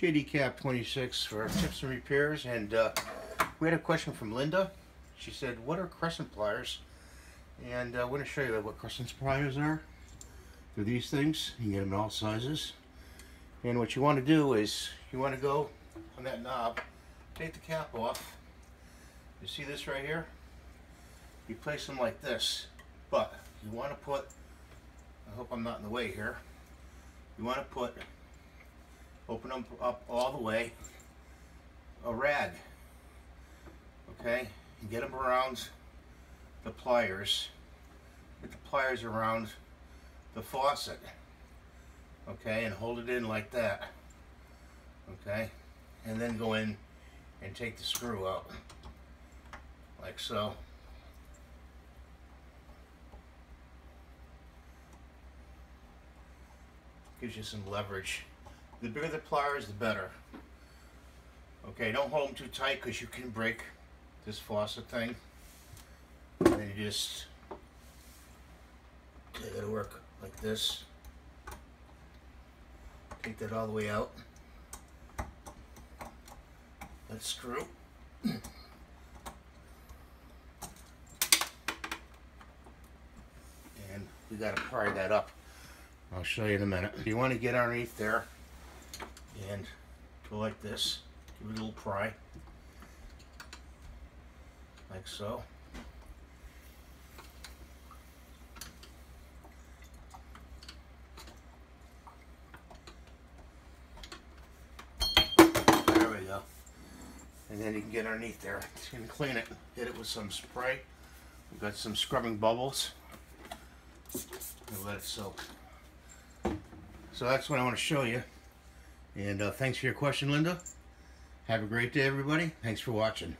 JDCap 26 for tips and repairs, and we had a question from Linda. She said, what are crescent pliers? And I want to show you what crescent pliers are. They're these things. You can get them in all sizes. And what you want to do is you want to go on that knob, take the cap off. You see this right here? You place them like this, but you want to put, I hope I'm not in the way here, you want to put, open them up all the way, a rag, okay, and get them around the pliers, get the pliers around the faucet, okay, and hold it in like that, okay, and then go in and take the screw out, like so. Gives you some leverage. The bigger the pliers, the better. Okay, don't hold them too tight because you can break this faucet thing. And then you just take it to work like this. Take that all the way out. That screw. And we got to pry that up. I'll show you in a minute. You want to get underneath there and go like this. Give it a little pry. Like so. There we go. And then you can get underneath there and clean it. Hit it with some spray. We've got some scrubbing bubbles. And let it soak. So that's what I want to show you. And thanks for your question, Linda. Have a great day, everybody. Thanks for watching.